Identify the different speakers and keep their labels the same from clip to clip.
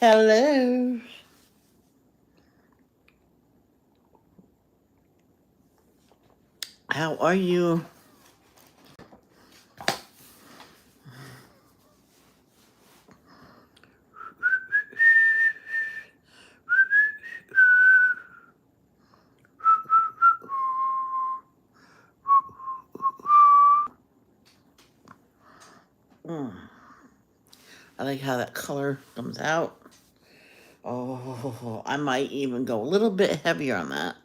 Speaker 1: Hello. How are you? Mm. I like how that color comes out. Oh, I might even go a little bit heavier on that.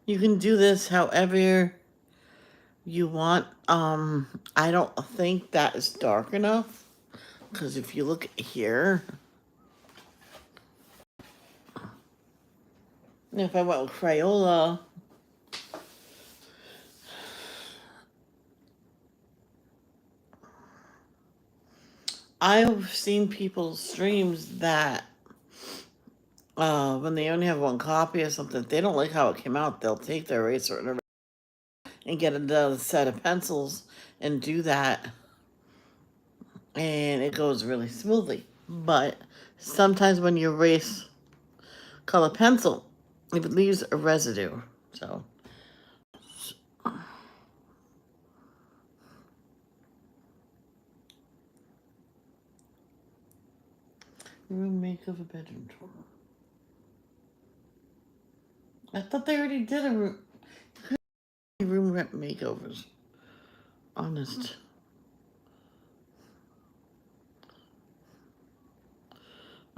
Speaker 1: You can do this however you want. I don't think that is dark enough because if you look here, if I went with Crayola, I've seen people's streams that when they only have one copy or something, if they don't like how it came out, they'll take their eraser and get another set of pencils and do that, and it goes really smoothly. But sometimes when you erase color pencil, it leaves a residue. So room makeover bedroom tour. I thought they already did a room rent makeovers. Honest.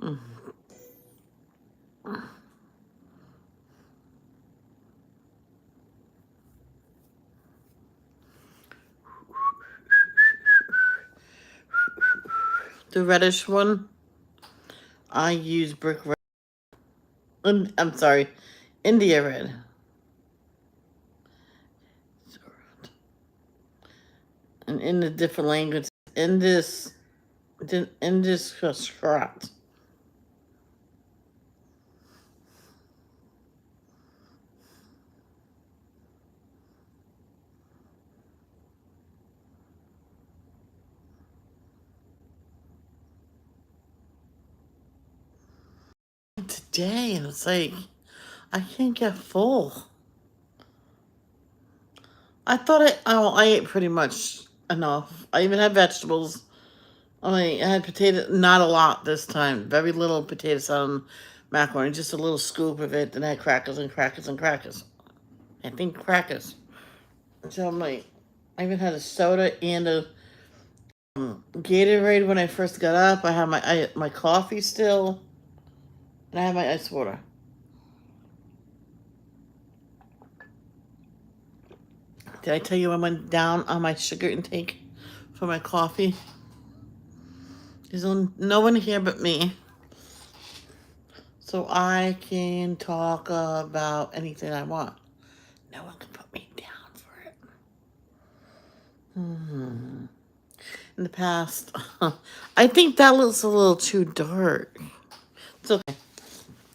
Speaker 1: Mm. The reddish one, I use brick red. I'm sorry, India red. And in the different language, in this construct. Today, and it's like I can't get full. I thought I ate pretty much enough. I even had vegetables. I had potato, not a lot this time. Very little potato salad, macaroni, just a little scoop of it. Then I had crackers and crackers and crackers. I think crackers. So I'm like, I even had a soda and a Gatorade when I first got up. I had my coffee still, and I had my ice water. Did I tell you I went down on my sugar intake for my coffee? There's no one here but me, so I can talk about anything I want. No one can put me down for it. In the past, I think that looks a little too dark. It's okay.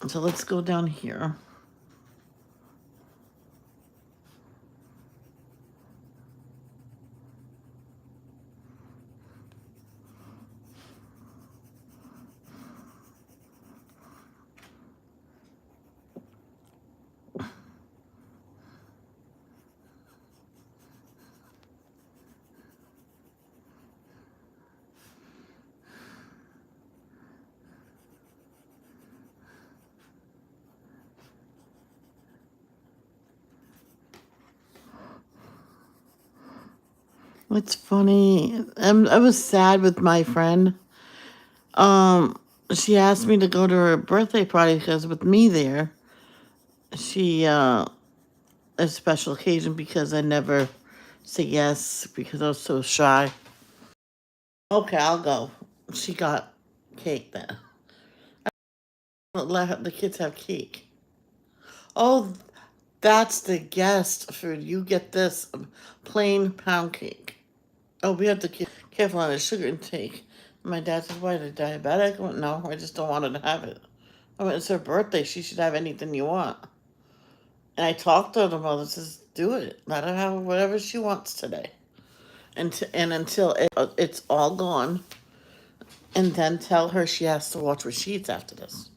Speaker 1: So let's go down here. It's funny. I was sad with my friend. She asked me to go to her birthday party because with me there, she a special occasion because I never say yes because I was so shy. Okay, I'll go. She got cake then. Let the kids have cake. Oh, that's the guest food. You get this plain pound cake. Oh, we have to be careful on the sugar intake. My dad says, "Why, the diabetic?" I went, "No, I just don't want her to have it." I went, "It's her birthday. She should have anything you want." And I talked to the mother, says, "Do it. Let her have whatever she wants today." And until it's all gone, And then tell her she has to watch what she eats after this.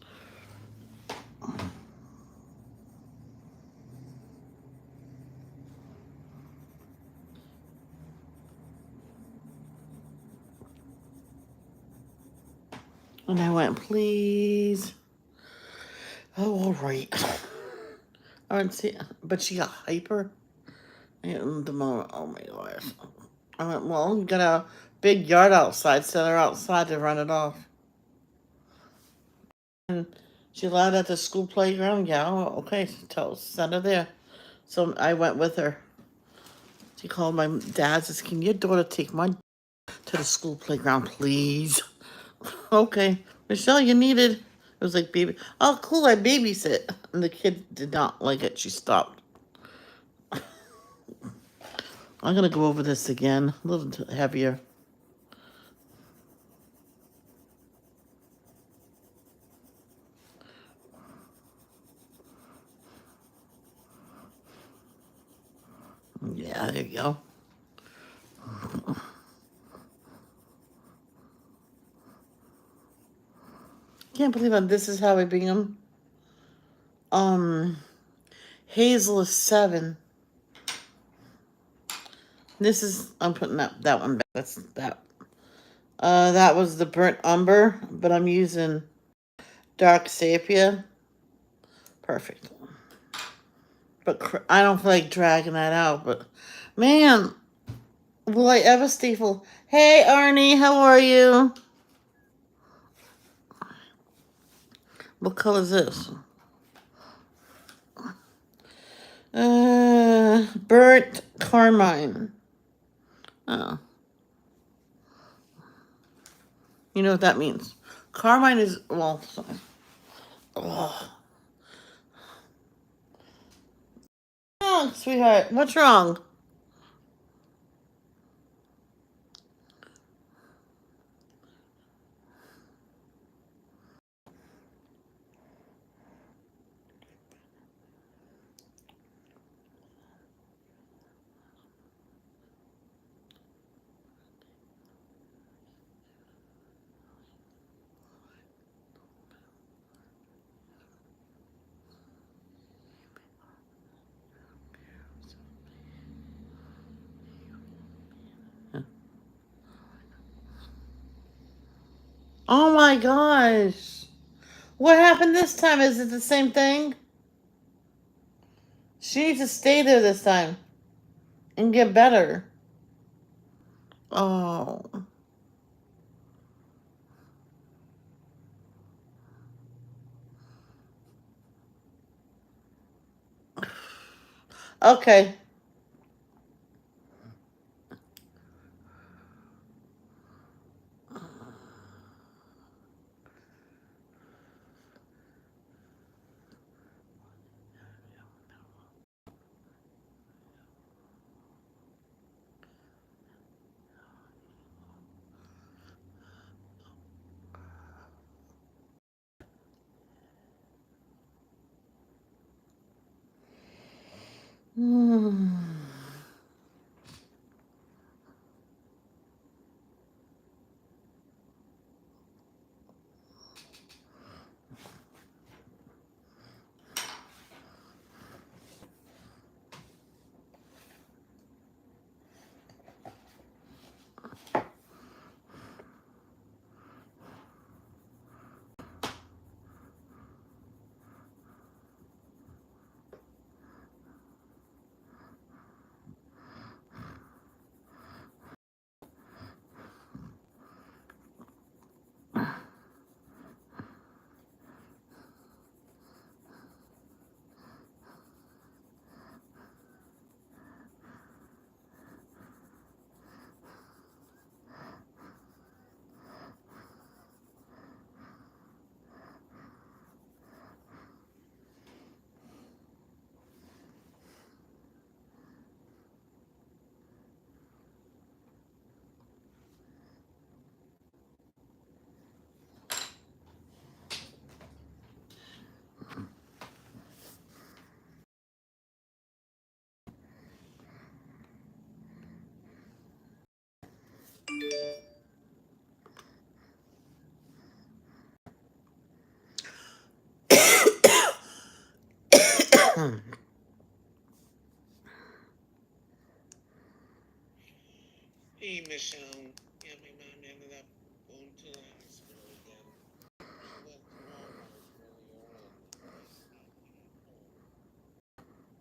Speaker 1: And I went, please. Oh, all right. I went, see, but she got hyper in the moment. Oh my gosh. I went, well, you got a big yard outside. Set her outside to run it off. And she allowed at the school playground. Yeah, okay. Send her there. So I went with her. She called my dad. Says, "Can your daughter take my to the school playground, please?" Okay, Michelle, you needed. It was like baby. Oh, cool. I babysit, and the kid did not like it. She stopped. I'm gonna go over this again, a little heavier. Yeah, there you go. Can't believe this is how I bring them. Um, Hazel is 7. This is I'm putting that one back. That's that. That was the burnt umber, but I'm using dark sepia. Perfect. But I don't feel like dragging that out. But man, will I ever stay full? Hey, Arnie, how are you? What color is this? Burnt carmine. Oh, you know what that means? Carmine is well. Oh, oh sweetheart, what's wrong? Oh my gosh. What happened this time? Is it the same thing? She needs to stay there this time and get better. Oh. Okay.
Speaker 2: Hey, Michelle. Yeah, my mom ended up going to the hospital again. She went to Walmart really early because she came home.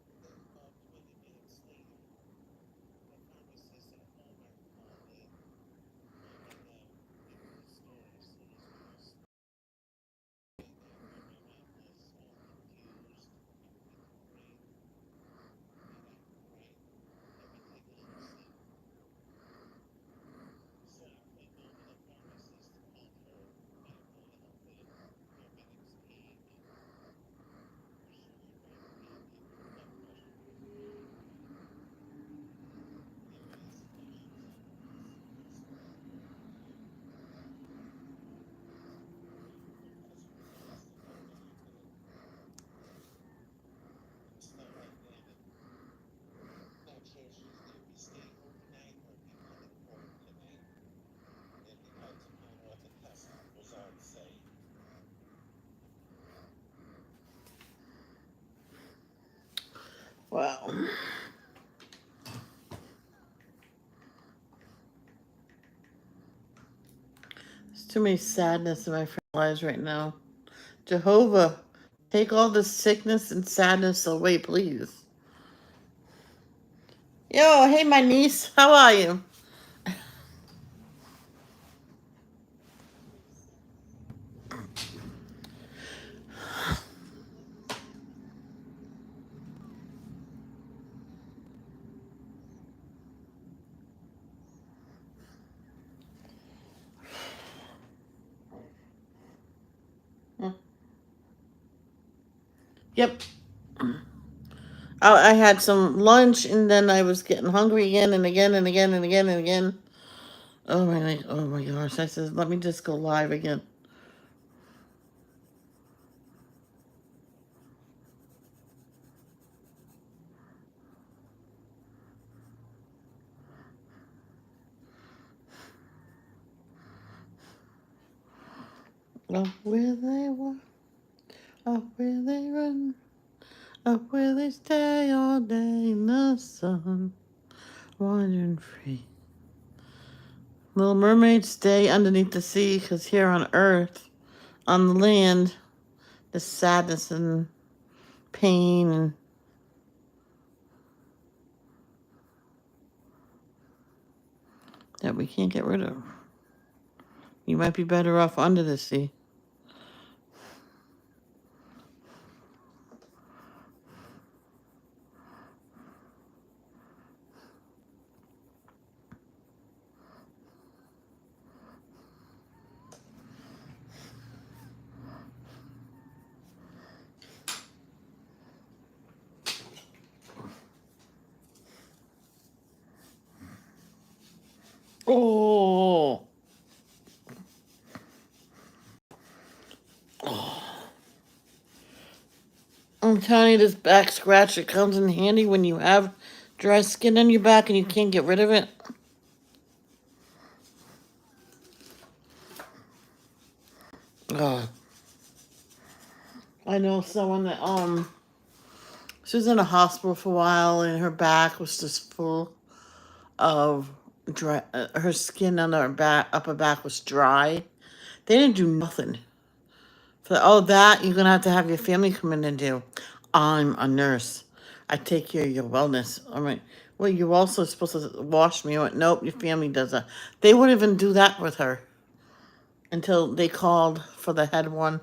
Speaker 2: And then about 20 minutes later, the pharmacist at Walmart called in, finding out that the store is closed. And my mom was all confused. Everything in her brain not acting right. Everything that she said. So after I told her the pharmacist called her medical help in, paramedics came and pushed her right in, and her blood pressure was really high. And they were asking questions on her what's going on with her, what caused her pulse to go down and stuff like that. And not sure if she's going to be staying overnight or be coming home tonight. It'd be hard to find what the test results say.
Speaker 1: Wow. There's too many sadness in my lives right now. Jehovah, take all the sickness and sadness away, please. Yo, hey, my niece. How are you? Yep. I had some lunch and then I was getting hungry again and again and again and again and again. Oh my gosh. I said, let me just go live again. Oh, where they walk, oh, where they run, oh, where they stay all day in the sun, wandering free. Little mermaids stay underneath the sea because here on earth, on the land, the sadness and pain and that we can't get rid of. You might be better off under the sea. Oh, I'm telling you, this back scratch, it comes in handy when you have dry skin on your back and you can't get rid of it. Oh, I know someone that she was in a hospital for a while and her back was just full of dry. Her skin on her back, upper back was dry. They didn't do nothing. So, oh, that you're gonna have your family come in and do. I'm a nurse. I take care of your wellness. I'm like, well, you're also supposed to wash me. I went, nope, your family does that. They wouldn't even do that with her until they called for the head one.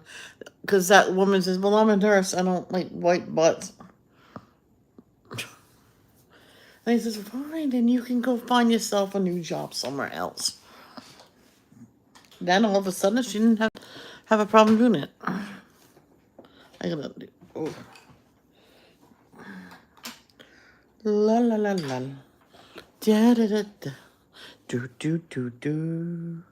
Speaker 1: Because that woman says, well, I'm a nurse. I don't like white butts. And he says, fine, then you can go find yourself a new job somewhere else. Then all of a sudden, she didn't have a problem doing it. I gotta do. Oh. La la la la. Da da da da. Do do do do.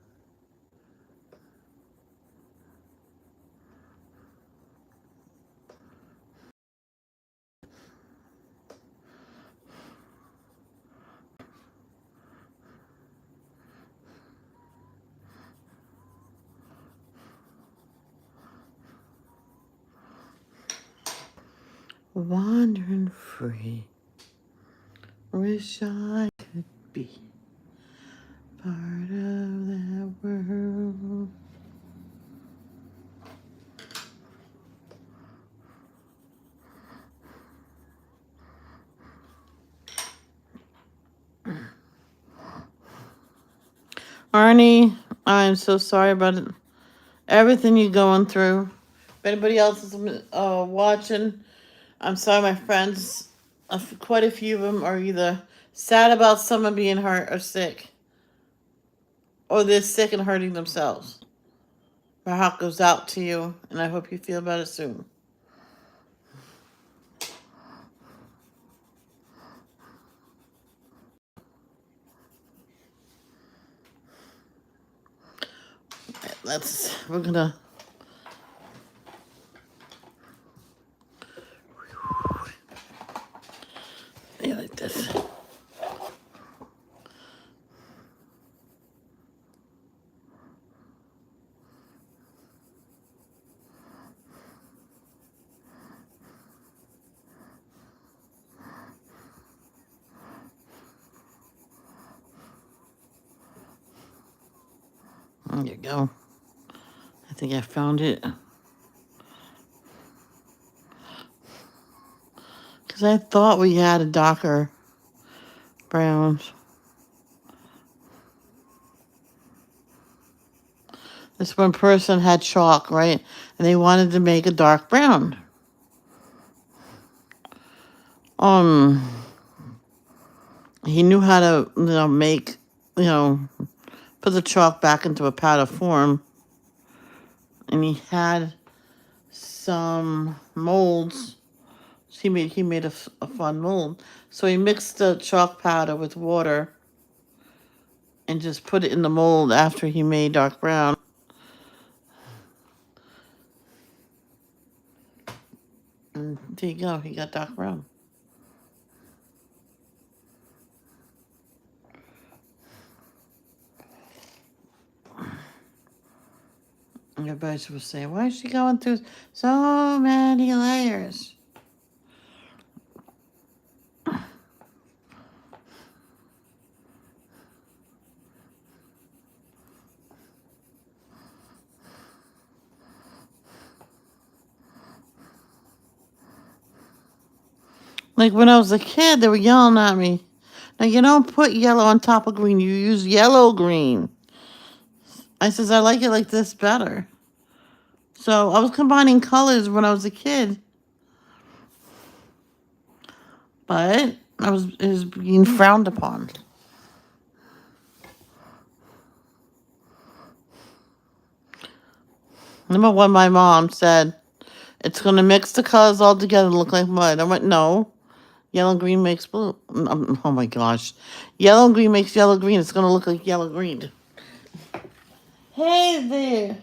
Speaker 1: Wandering free. Wish I could be part of that world. Arnie, I'm so sorry about it. Everything you're going through. If anybody else is watching, I'm sorry, my friends. Quite a few of them are either sad about someone being hurt or sick, or they're sick and hurting themselves. My heart goes out to you, and I hope you feel better soon. We're gonna. Yeah, like this. There you go. I think I found it. Because I thought we had a darker brown. This one person had chalk, right? And they wanted to make a dark brown. He knew how to, make, put the chalk back into a powder form. And he had some molds. He made a fun mold. So he mixed the chalk powder with water and just put it in the mold after he made dark brown. And there you go. He got dark brown. Everybody was saying, why is she going through so many layers? Like when I was a kid, they were yelling at me. Now you don't put yellow on top of green. You use yellow green. I says I like it like this better. So I was combining colors when I was a kid, but it was being frowned upon. Remember when my mom said it's gonna mix the colors all together and look like mud? I went, no. Yellow and green makes blue. Oh my gosh. Yellow and green makes yellow green. It's gonna look like yellow green. Hey there.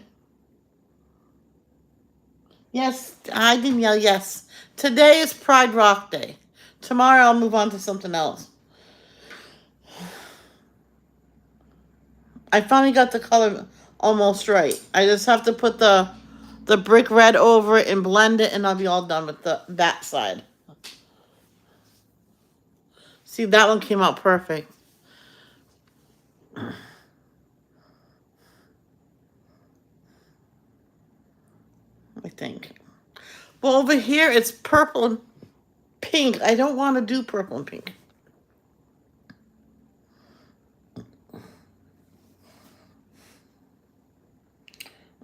Speaker 1: Yes, I didn't yell yes. Today is Pride Rock Day. Tomorrow I'll move on to something else. I finally got the color almost right. I just have to put the brick red over it and blend it, and I'll be all done with that side. See, that one came out perfect. I think. Well, over here it's purple and pink. I don't want to do purple and pink.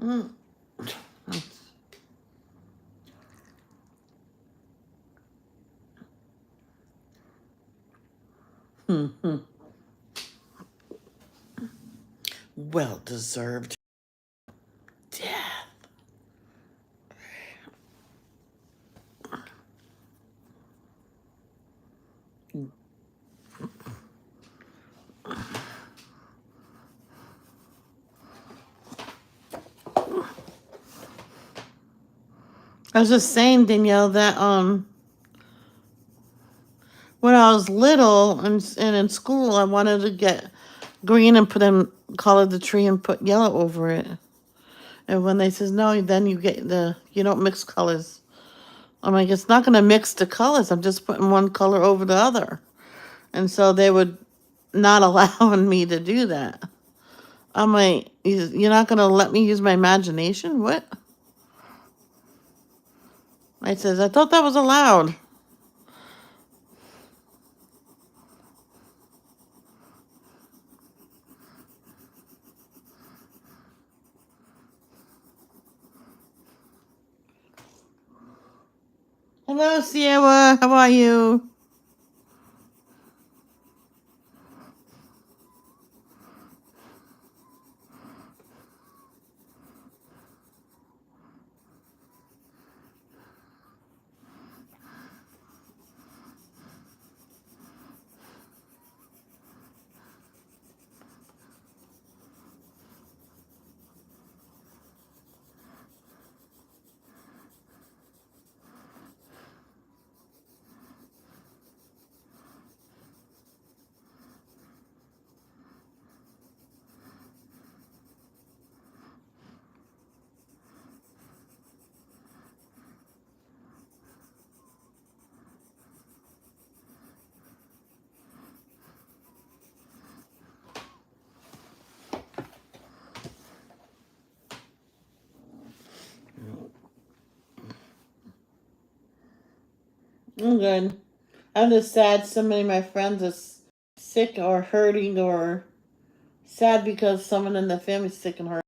Speaker 1: Mm. Mm-hmm. Well deserved death. I was just saying, Danielle, that when I was little and in school, I wanted to get green and color the tree and put yellow over it. And when they says no, then you don't mix colors. I'm like, it's not going to mix the colors. I'm just putting one color over the other. And so they would not allowing me to do that. I'm like, you're not going to let me use my imagination? What? I says, I thought that was allowed. Hello, Sierra. How are you? I'm good. I'm just sad so many of my friends are sick or hurting or sad because someone in the family's sick and hurt.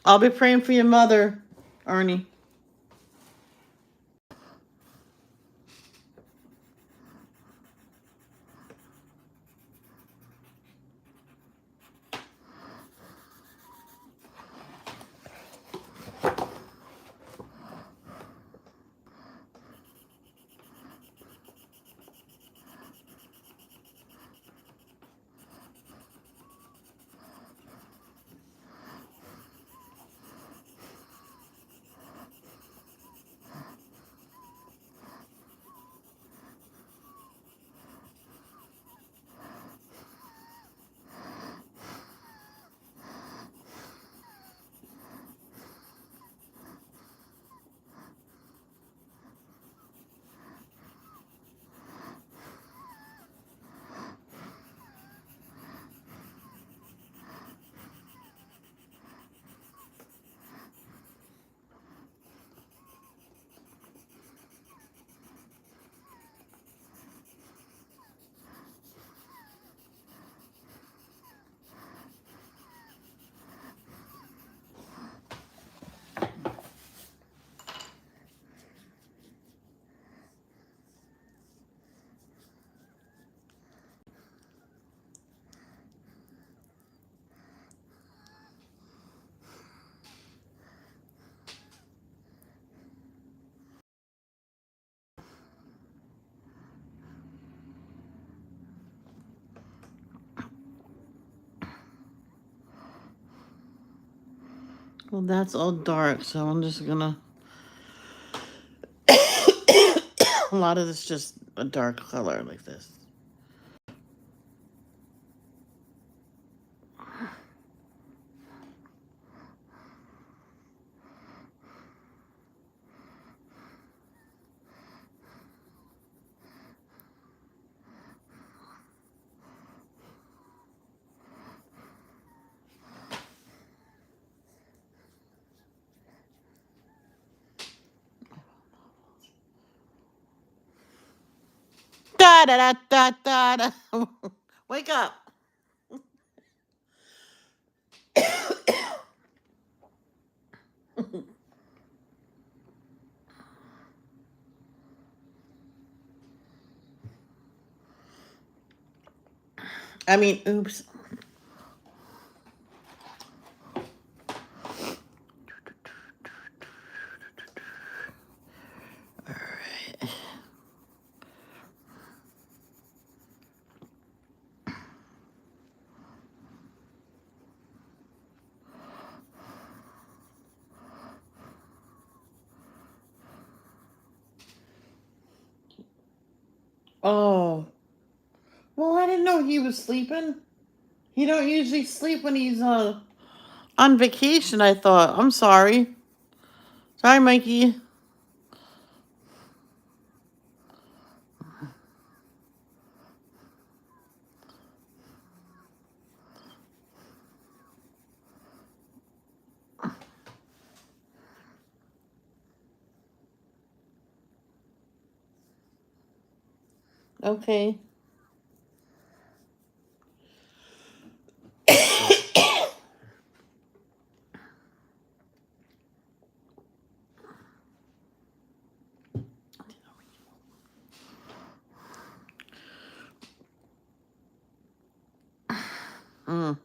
Speaker 1: I'll be praying for your mother, Ernie. Well, that's all dark, so I'm just gonna. A lot of this just a dark color like this. Da da da da da da. Wake up. I mean, oops. Oh. Well, I didn't know he was sleeping. He don't usually sleep when he's on vacation, I thought. I'm sorry. Sorry, Mikey. Okay. Mm.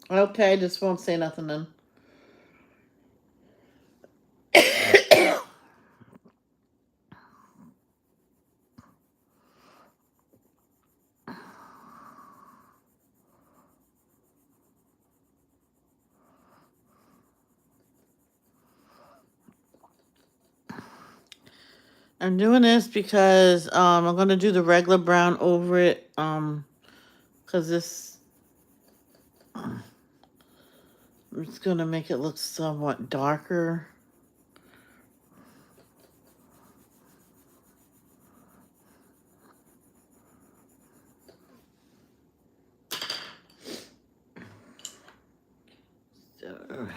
Speaker 1: Okay, just won't say nothing then. I'm doing this because I'm gonna do the regular brown over it because this it's gonna make it look somewhat darker. So,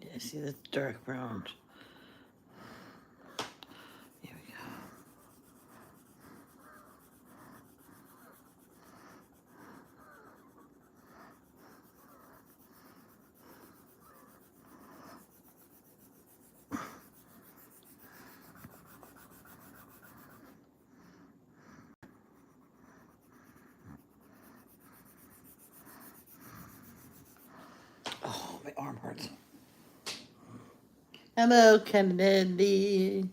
Speaker 1: yeah, see the dark brown. Here we go. Oh, my arm hurts. Hello, Kennedy.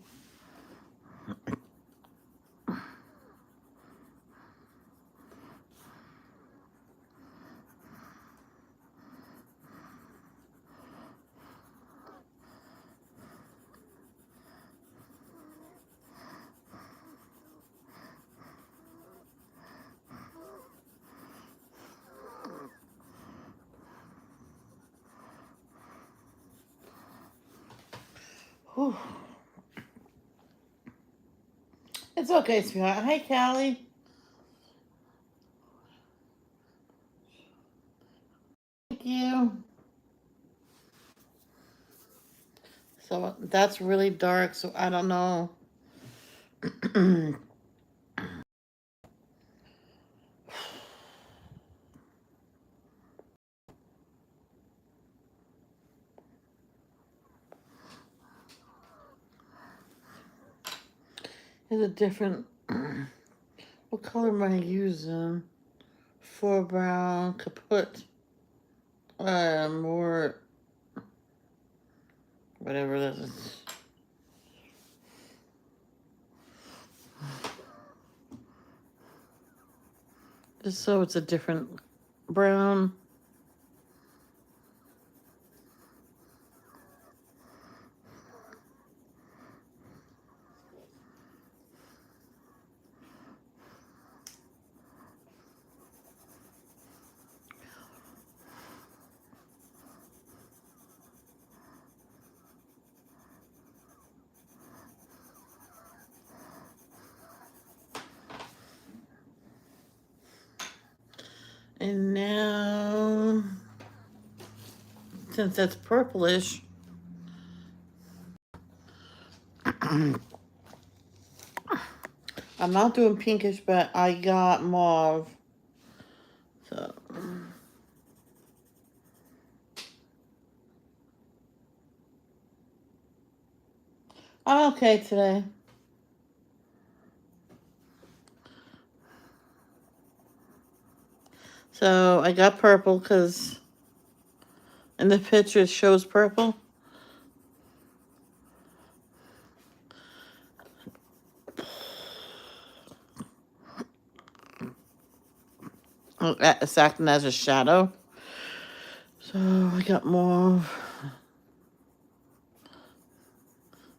Speaker 1: Whew. It's okay, sweetheart. Hi, Callie. Thank you. So that's really dark, so I don't know. Is a different. What color am I using? For brown, kaput. More. Whatever that is. Just so it's a different brown. And now, since that's purplish, I'm not doing pinkish, but I got mauve. So I'm okay today. So I got purple because in the picture it shows purple. It's acting as a shadow. So I got more.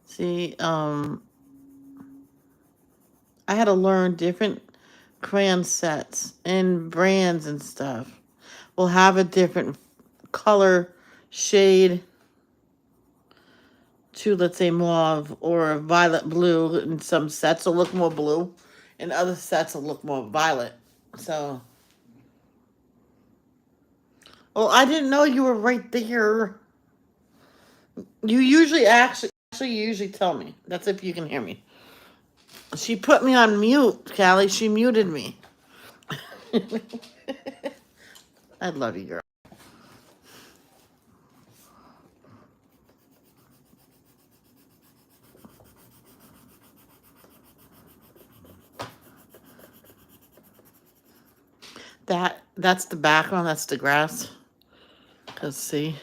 Speaker 1: See, I had to learn different crayon sets and brands and stuff. Will have a different color shade to, let's say, mauve or violet blue. And some sets will look more blue, and other sets will look more violet. So, well, I didn't know you were right there. You usually actually usually tell me. That's if you can hear me. She put me on mute, Callie. She muted me. I love you, girl. That's the background. That's the grass. Cause see,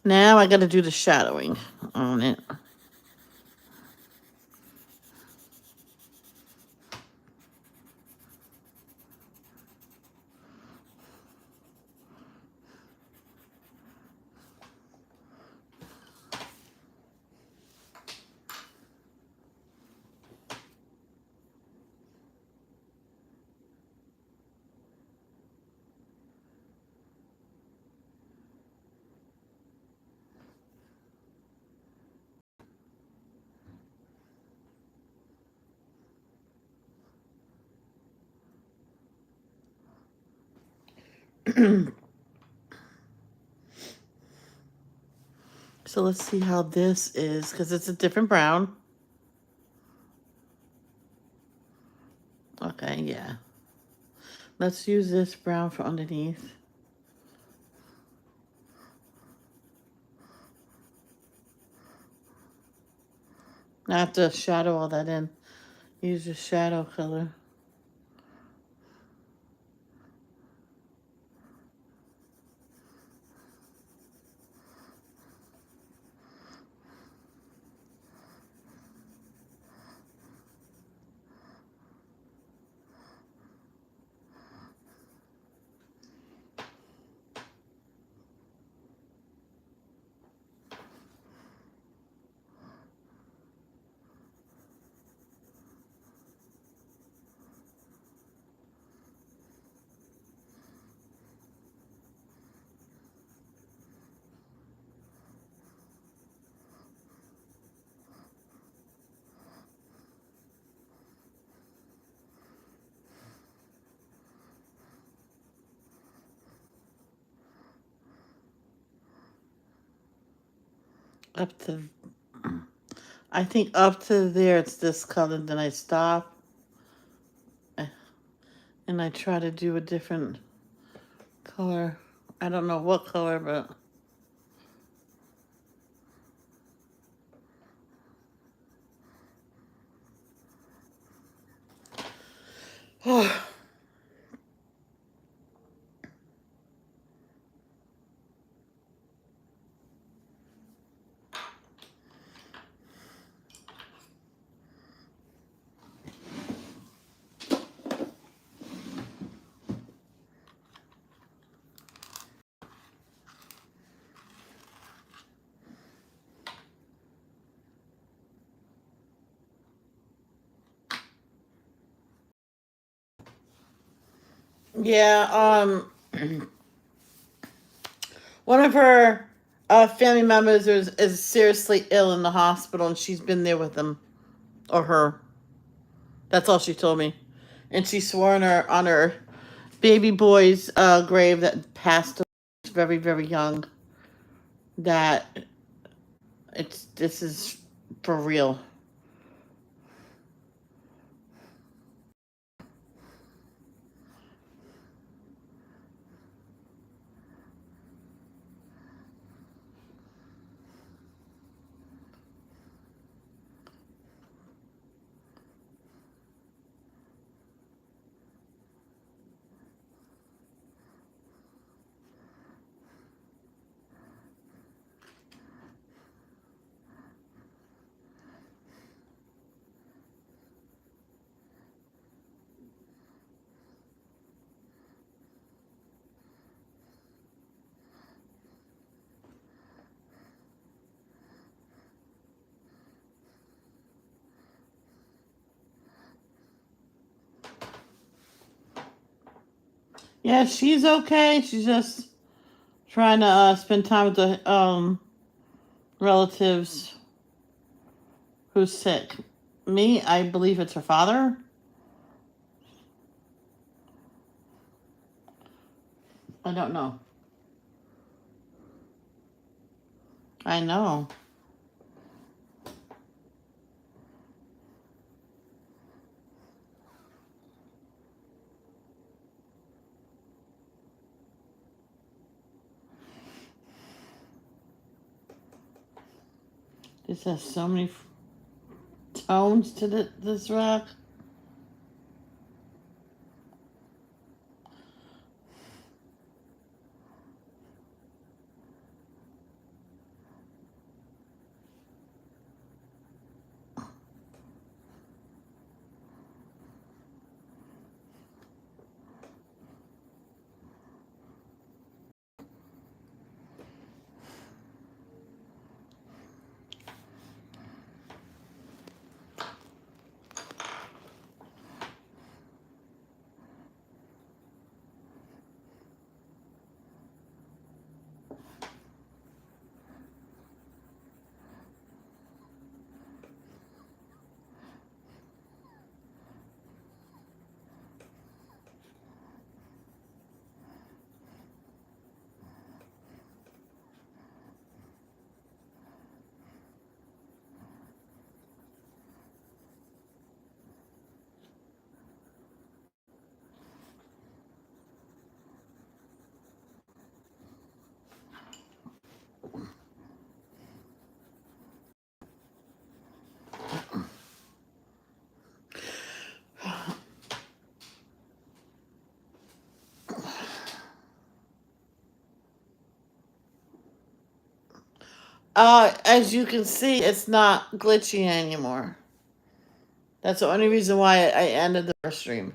Speaker 1: now I got to do the shadowing on it. So let's see how this is, because it's a different brown. Okay, yeah. Let's use this brown for underneath. I have to shadow all that in. Use the shadow color. Up to, I think up to there it's this color. Then I stop and I try to do a different color. I don't know what color, but yeah. One of her family members is seriously ill in the hospital, and she's been there with them or her. That's all she told me. And she swore on her baby boy's grave that passed away very, very young that this is for real. Yeah, she's okay. She's just trying to spend time with the relatives who's sick. Me, I believe it's her father. I don't know. I know. This has so many tones to this rock. As you can see, it's not glitchy anymore. That's the only reason why I ended the first stream.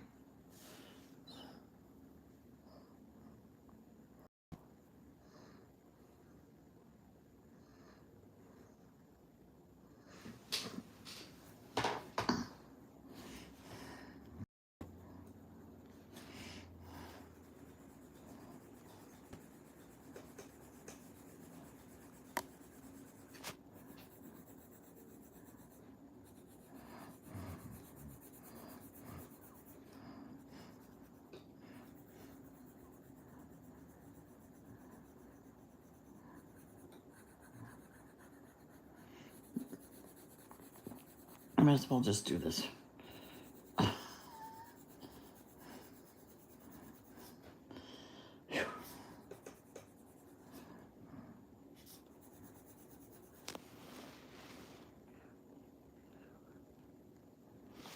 Speaker 1: I might as well just do this.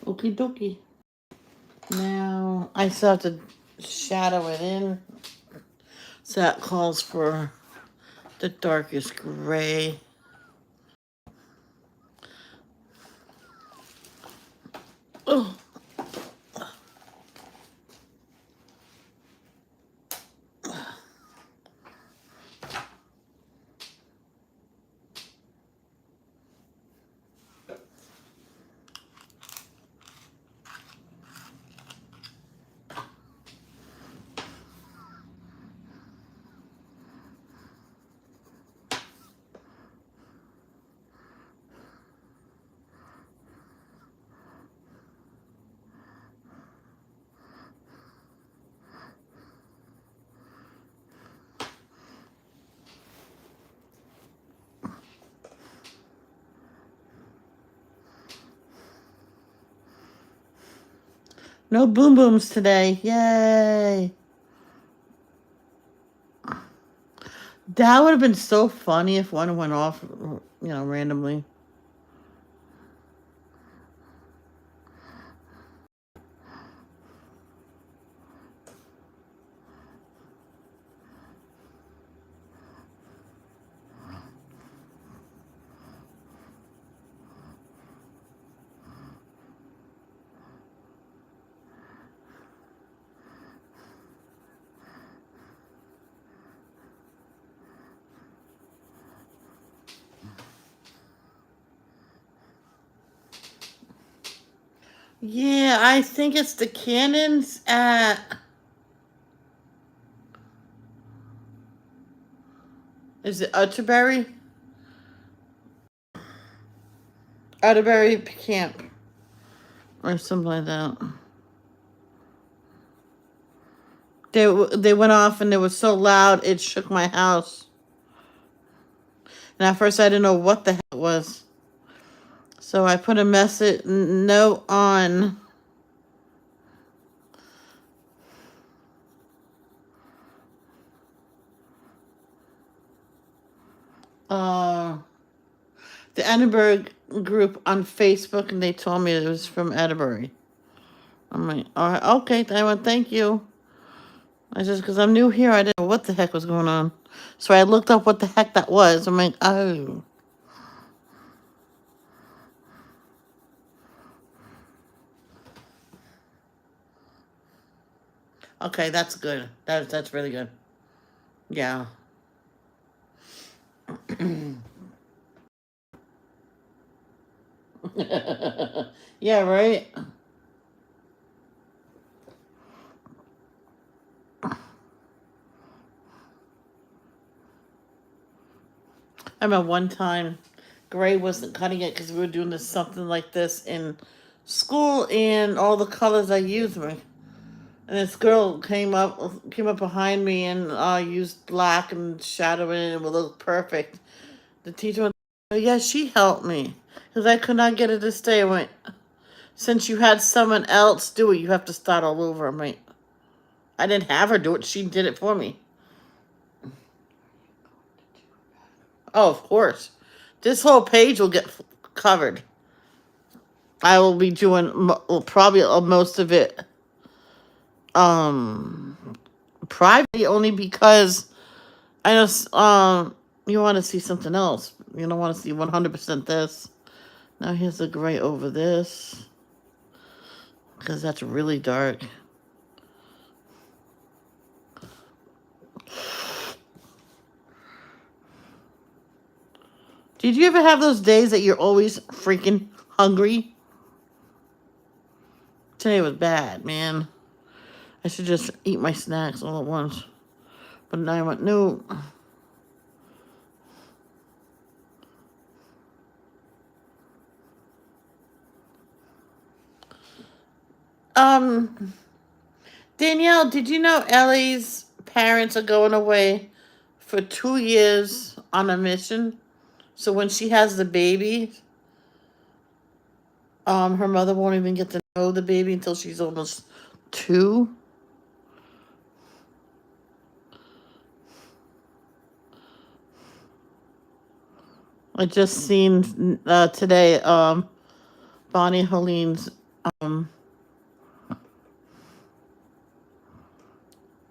Speaker 1: Okie dokie. Now I still have to shadow it in. So that calls for the darkest gray. Oh, No boom booms today. Yay. That would have been so funny if one went off, randomly. Yeah, I think it's the cannons at. Is it Utterbury? Utterbury Camp. Or something like that. They went off and it was so loud it shook my house. And at first I didn't know what the heck it was. So I put a note on. Uh, the Edinburgh group on Facebook, and they told me it was from Edinburgh. I'm like, all right, okay, I went, thank you. I just, because I'm new here, I didn't know what the heck was going on. So I looked up what the heck that was. I'm like, oh. Okay, that's good. That's really good. Yeah. Yeah, right? I remember one time Gray wasn't cutting it because we were doing something like this in school, and all the colors I used were. And this girl came up behind me and used black and shadow in it, and it would look perfect. The teacher went, oh, yeah, she helped me because I could not get it to stay. I went, since you had someone else do it, you have to start all over. I'm like, I didn't have her do it. She did it for me. Oh, of course. This whole page will get covered. I will be doing probably most of it um privately, only because I know you want to see something else. You don't want to see 100% this. Now here's the gray over this because that's really dark. Did you ever have those days that you're always freaking hungry? Today was bad, man. I should just eat my snacks all at once. But now I went, no. Um, Danielle, did you know Ellie's parents are going away for 2 years on a mission? So when she has the baby, her mother won't even get to know the baby until she's almost 2. I just seen today Bonnie Helene's um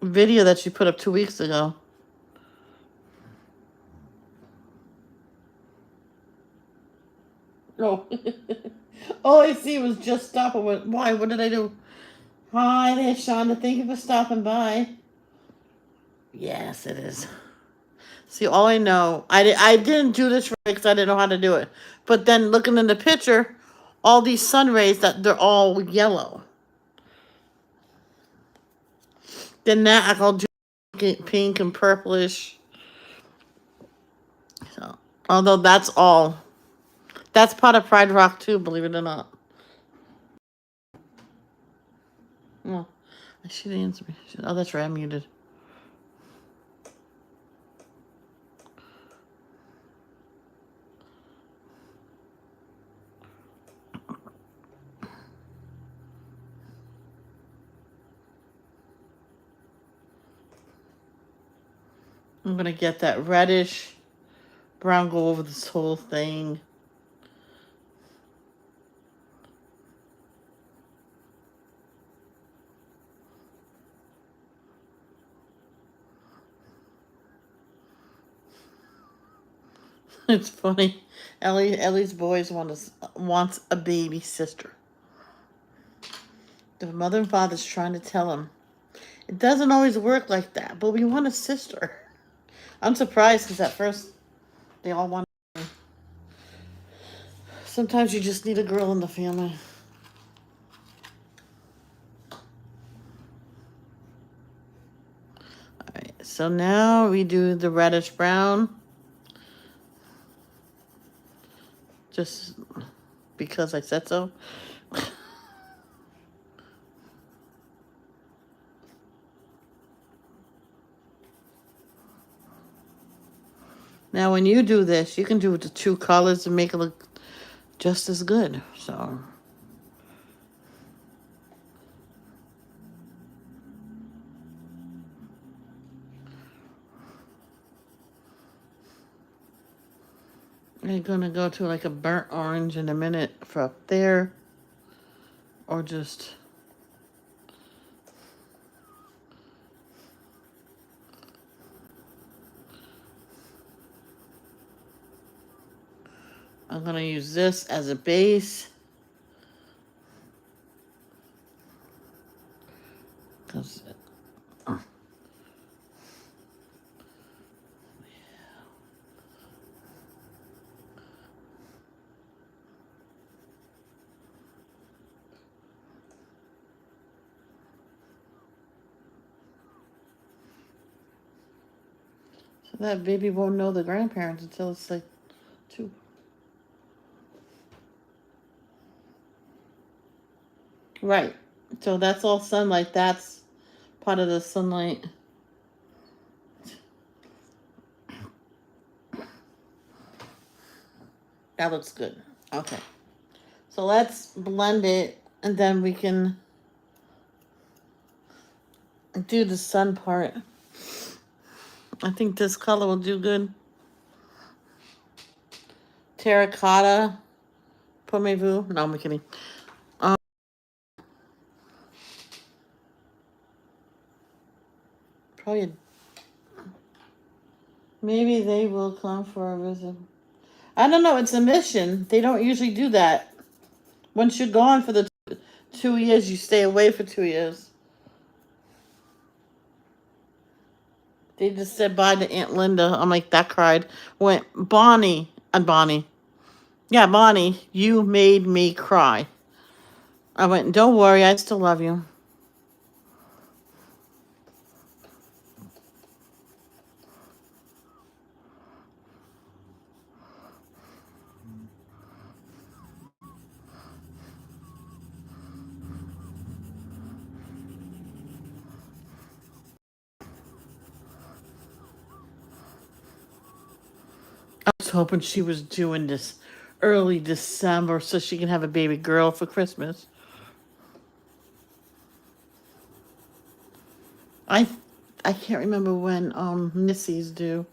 Speaker 1: video that she put up 2 weeks ago. Oh, all I see was just stop. I went, why? What did I do? Hi there, Shonda. Thank you for stopping by. Yes, it is. See, all I know, I didn't do this right because I didn't know how to do it. But then looking in the picture, all these sun rays that they're all yellow. Then that I'll do pink and purplish. So, although that's all. That's part of Pride Rock too, believe it or not. Oh, she didn't answer me. Oh, that's right, I'm muted. I'm gonna get that reddish brown go over this whole thing. It's funny. Ellie's boys wants a baby sister. The mother and father's trying to tell him it doesn't always work like that, but we want a sister. I'm surprised because at first they all want. Sometimes you just need a girl in the family. Alright, so now we do the reddish brown. Just because I said so. Now when you do this, you can do the two colors and make it look just as good. So I'm gonna go to like a burnt orange in a minute for up there. Or just I'm gonna use this as a base. Cause so that baby won't know the grandparents until it's like 2. Right. So that's all sunlight. That's part of the sunlight. That looks good. Okay. So let's blend it and then we can do the sun part. I think this color will do good. Terracotta. Pomez-vous. No, I'm kidding. Probably. Maybe they will come for a visit. I don't know. It's a mission. They don't usually do that. Once you're gone for the 2 years, you stay away for 2 years. They just said bye to Aunt Linda. I'm like, that cried. Went, Bonnie. And Bonnie. Yeah, Bonnie, you made me cry. I went, don't worry, I still love you. I was hoping she was doing this early December so she can have a baby girl for Christmas. I I can't remember when Missy's due.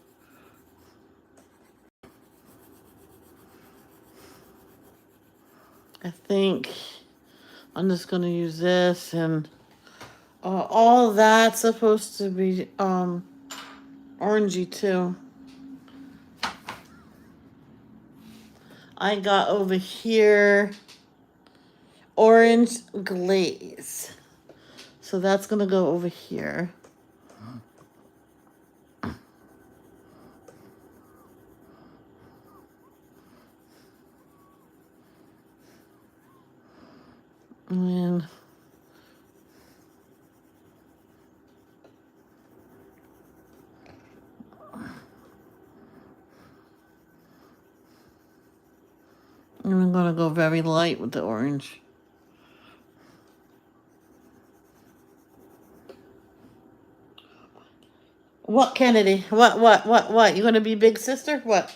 Speaker 1: I think I'm just gonna use this and all that's supposed to be orangey too. I got over here orange glaze. So that's gonna go over here. And I'm gonna go very light with the orange. What, Kennedy? What? You gonna be big sister? What?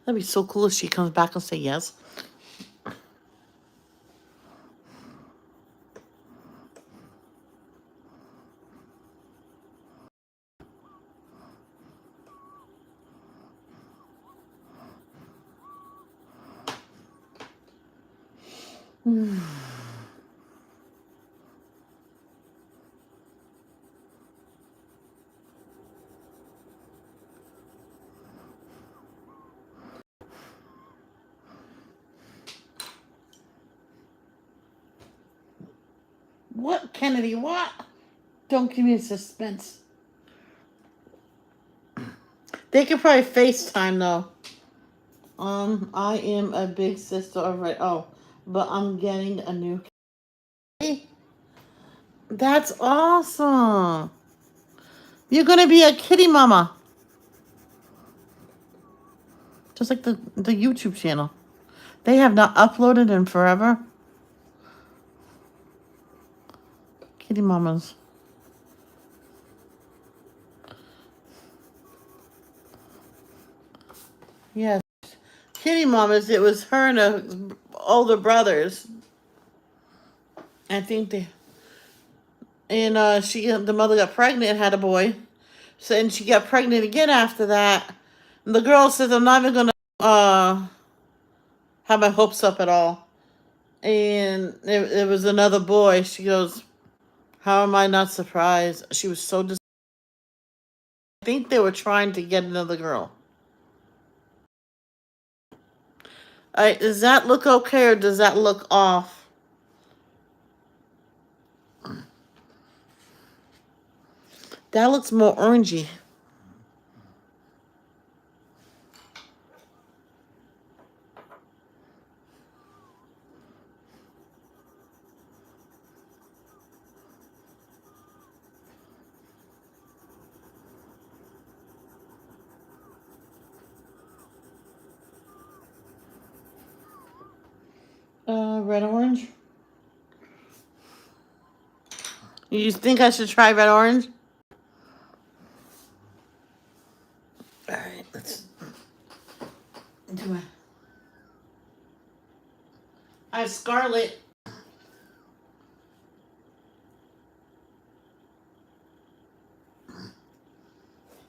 Speaker 1: That'd be so cool if she comes back and say yes. What, Kennedy? What? Don't give me suspense. They could probably FaceTime though. I am a big sister already. Oh, but I'm getting a new. Kitty. That's awesome. You're gonna be a kitty mama, just like the YouTube channel. They have not uploaded in forever. Kitty mamas. Yes, kitty mamas. It was her and her older brothers. I think they and the mother got pregnant and had a boy. So and she got pregnant again after that. And the girl says, "I'm not even gonna have my hopes up at all." And it was another boy. She goes, "How am I not surprised?" She was so I think they were trying to get another girl. Does that look okay or does that look off? That looks more orangey. Red orange. You think I should try red orange? All right, let's do it. I have scarlet.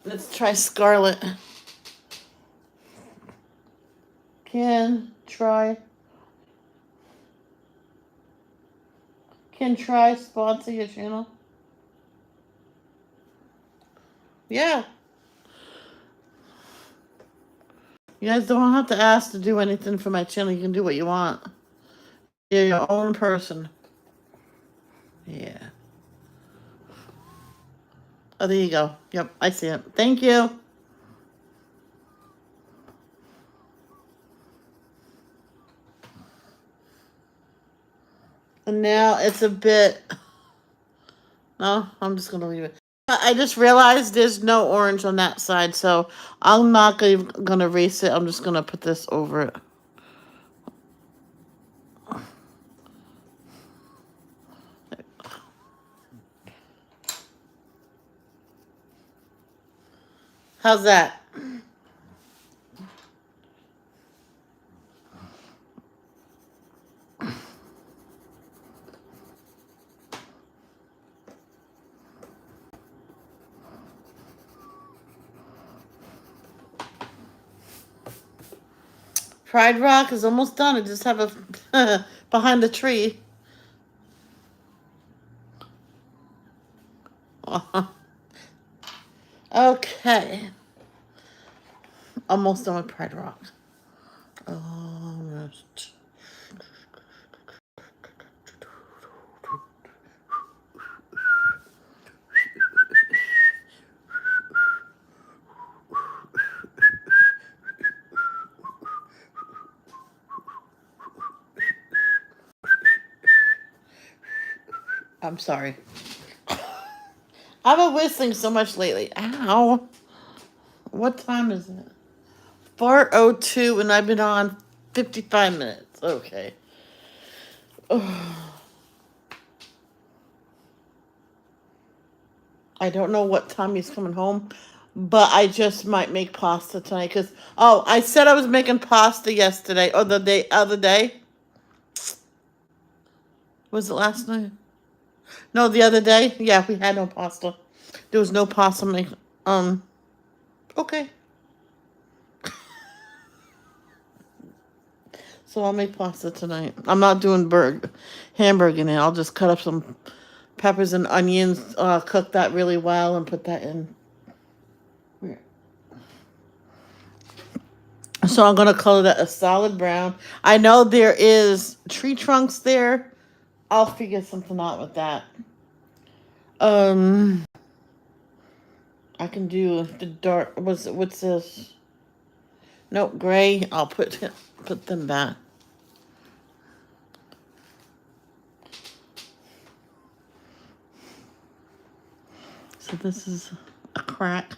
Speaker 1: Let's try scarlet. Can try sponsor your channel. Yeah. You guys don't have to ask to do anything for my channel. You can do what you want. You're your own person. Yeah. Oh, there you go. Yep, I see it. Thank you. And now it's a bit. No, I'm just gonna leave it. I just realized there's no orange on that side, so I'm not gonna erase it. I'm just gonna put this over it. How's that? Pride Rock is almost done. I just have a behind the tree. Okay. Almost done with Pride Rock. Almost. I'm sorry. I've been whistling so much lately. Ow. What time is it? 4:02 and I've been on 55 minutes. Okay. I don't know what time he's coming home, but I just might make pasta tonight because I said I was making pasta yesterday or the other day. Was it last night? No, the other day. Yeah, we had no pasta. There was no pasta make. Okay. So I'll make pasta tonight. I'm not doing hamburger in it. I'll just cut up some peppers and onions, cook that really well, and put that in. So I'm gonna color that a solid brown. I know there is tree trunks there. I'll figure something out with that. Um, I can do the dark. What's this? Nope, gray. I'll put them back. So this is a crack.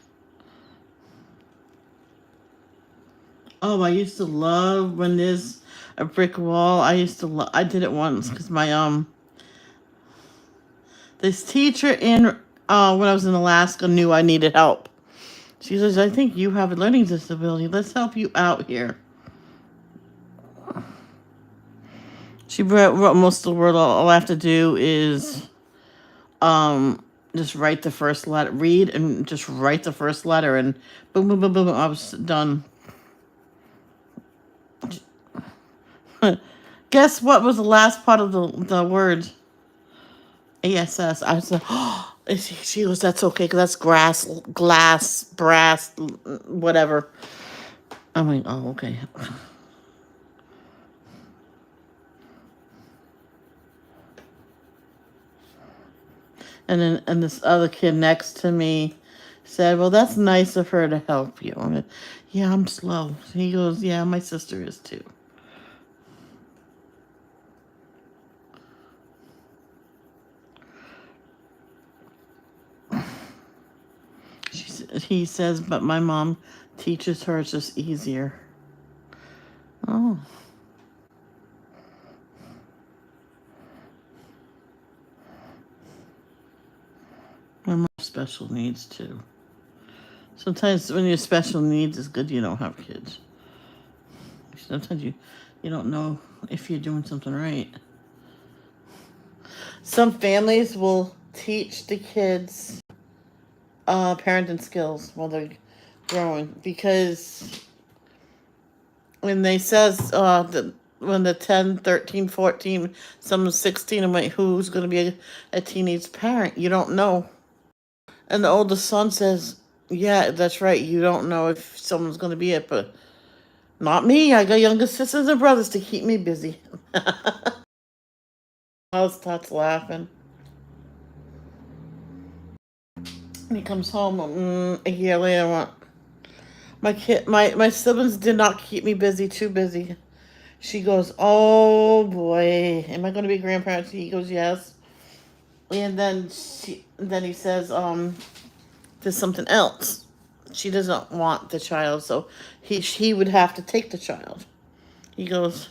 Speaker 1: Oh, I used to love when there's a brick wall. I did it once because this teacher in when I was in Alaska knew I needed help. She says, "I think you have a learning disability. Let's help you out here." She wrote most of the word. All I have to do is just write the first letter, read and just write the first letter, and boom, boom, boom, boom. I was done. Guess what was the last part of the word? ASS. I was like, oh, she goes, that's okay, because that's glass, brass, whatever. I'm like, oh, okay. And this other kid next to me said, well, that's nice of her to help you. I'm like, yeah, I'm slow. He goes, yeah, my sister is too. He says, but my mom teaches her it's just easier. Oh. My mom has special needs too. Sometimes when you have special needs, it's good you don't have kids. Sometimes you don't know if you're doing something right. Some families will teach the kids parenting skills while they're growing, because when they says when the 10, 13, 14, some 16, I'm like, who's going to be a teenage parent? You don't know. And the oldest son says, yeah, that's right. You don't know if someone's going to be it, but not me. I got younger sisters and brothers to keep me busy. I starts laughing. And he comes home a year later. My siblings did not keep me busy. Too busy. She goes, oh boy, am I going to be a grandparent? He goes, yes. And then he says, there's something else. She doesn't want the child, so he would have to take the child. He goes,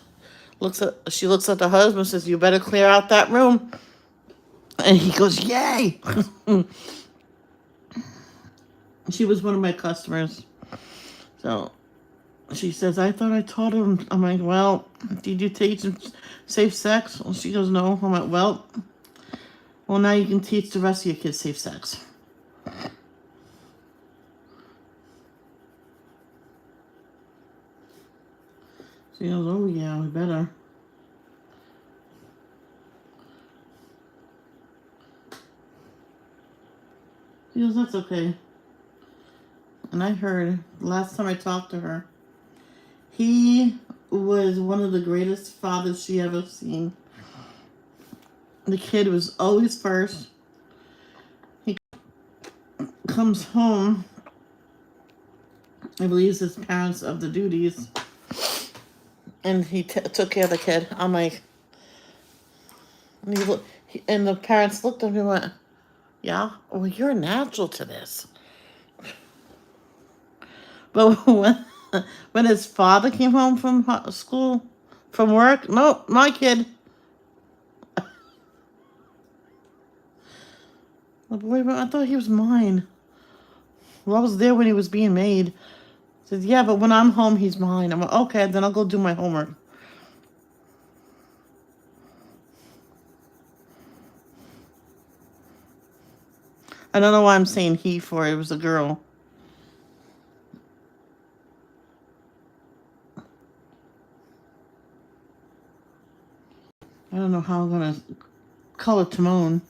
Speaker 1: she looks at the husband, says, you better clear out that room. And he goes, yay. She was one of my customers. So she says, I thought I taught him. I'm like, well, did you teach him safe sex? Well, she goes, no. I'm like, well, now you can teach the rest of your kids safe sex. She goes, oh yeah, we better. She goes, that's okay. And I heard last time I talked to her, he was one of the greatest fathers she ever seen. The kid was always first. He comes home and relieves his parents of the duties, and he took care of the kid. I'm like, and the parents looked at me and went, yeah, well, you're natural to this. But when his father came home from school, from work, nope, my kid. The boy, I thought he was mine. Well, I was there when he was being made. He says, yeah, but when I'm home, he's mine. I'm like, okay, then I'll go do my homework. I don't know why I'm saying he for. It was a girl. I don't know how I'm gonna color Timon.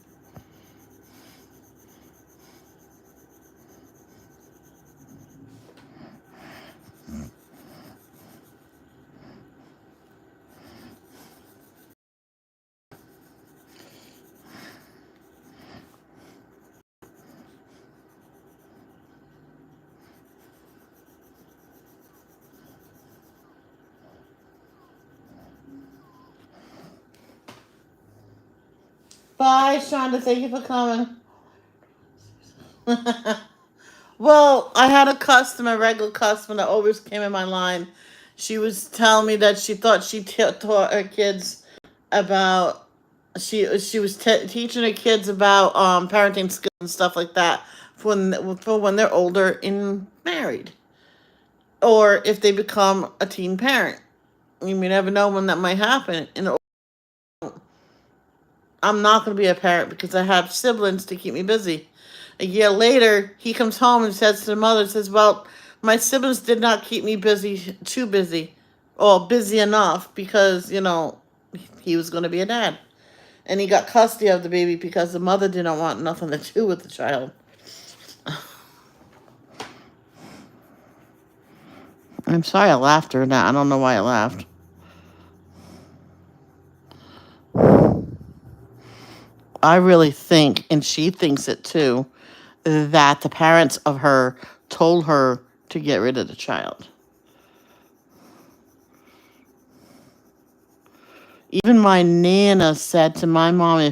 Speaker 1: Bye, Shonda. Thank you for coming. Well, I had a regular customer that always came in my line. She was telling me that she thought she taught her kids about she was teaching her kids about parenting skills and stuff like that for when they're older and married, or if they become a teen parent. You may never know when that might happen. And I'm not going to be a parent because I have siblings to keep me busy. A year later, he comes home and says to the mother, says, "Well, my siblings did not keep me busy, too busy, or busy enough because, he was going to be a dad." And he got custody of the baby because the mother didn't want nothing to do with the child. I'm sorry I laughed her that. I don't know why I laughed. I really think, and she thinks it too, that the parents of her told her to get rid of the child. Even my Nana said to my mom,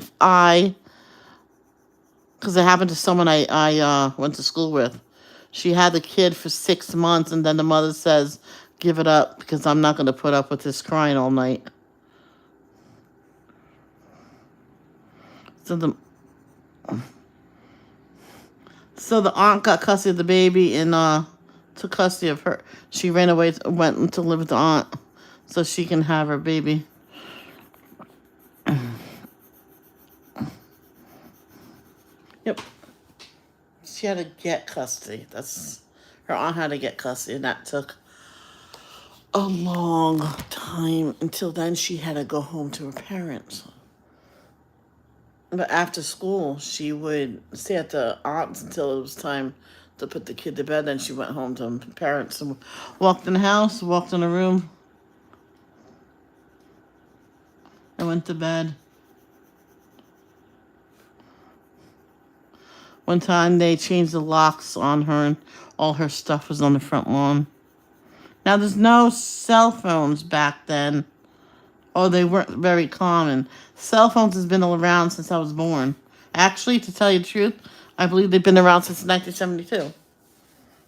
Speaker 1: because it happened to someone I went to school with, she had the kid for 6 months, and then the mother says, "Give it up because I'm not going to put up with this crying all night." So the so the aunt got custody of the baby and took custody of her. She ran away, went to live with the aunt, so she can have her baby. Yep. She had to get custody. That's her aunt had to get custody, and that took a long time. Until then, she had to go home to her parents. But after school, she would stay at the aunt's until it was time to put the kid to bed. Then she went home to her parents and walked in the house, walked in the room, and went to bed. One time they changed the locks on her, and all her stuff was on the front lawn. Now, there's no cell phones back then. Oh, they weren't very common. Cell phones has been around since I was born. Actually, to tell you the truth, I believe they've been around since 1972.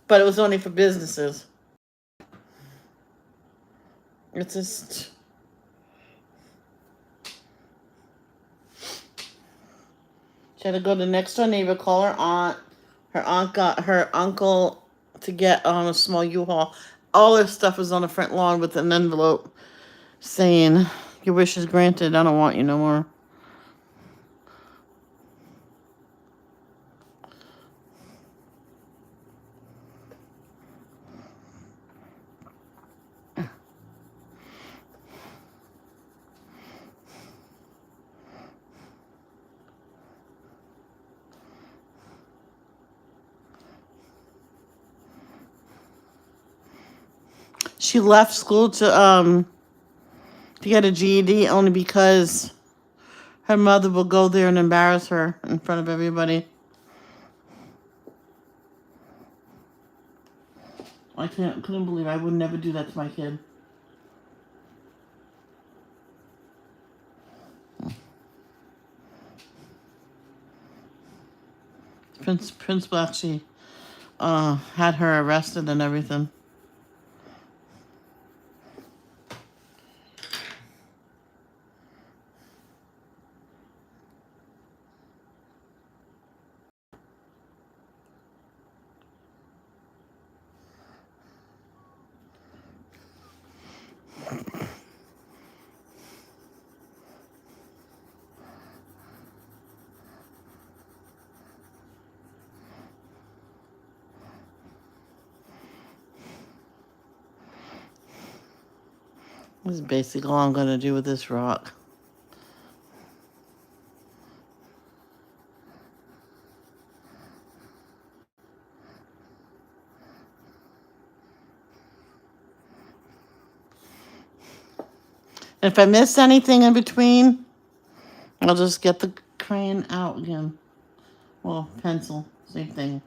Speaker 1: But it was only for businesses. It's just... She had to go to the next door neighbor, call her aunt. Her aunt got her uncle to get a small U-Haul. All her stuff was on the front lawn with an envelope saying, "Your wish is granted. I don't want you no more." She left school to get a GED only because her mother will go there and embarrass her in front of everybody. Couldn't believe I would never do that to my kid. Principal actually had her arrested and everything. This is basically all I'm gonna do with this rock. If I miss anything in between, I'll just get the crayon out again. Well, pencil, same thing.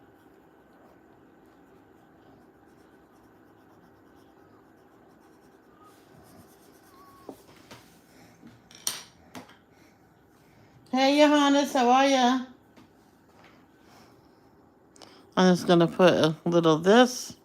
Speaker 1: Hey, Johannes, how are ya? I'm just gonna put a little of this.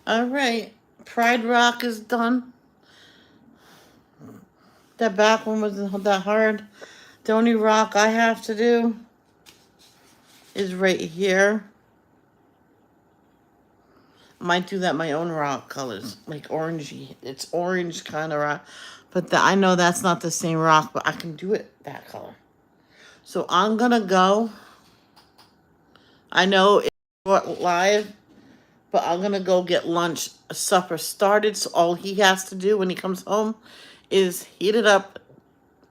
Speaker 1: All right, Pride Rock is done. That back one wasn't that hard. The only rock I have to do is right here. I might do that my own rock colors, like orangey. It's orange kind of rock, but I know that's not the same rock, but I can do it that color. So I'm gonna go. I know it's short live, but I'm gonna go get lunch, supper started. So all he has to do when he comes home is heat it up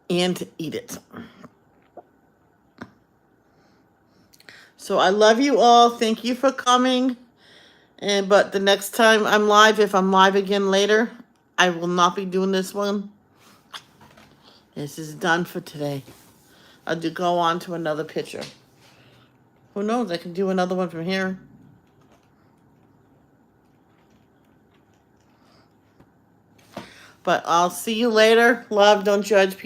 Speaker 1: and eat it. So I love you all. Thank you for coming. But the next time I'm live, if I'm live again later, I will not be doing this one. This is done for today. I'll go on to another picture. Who knows? I can do another one from here. But I'll see you later. Love, don't judge. Peace.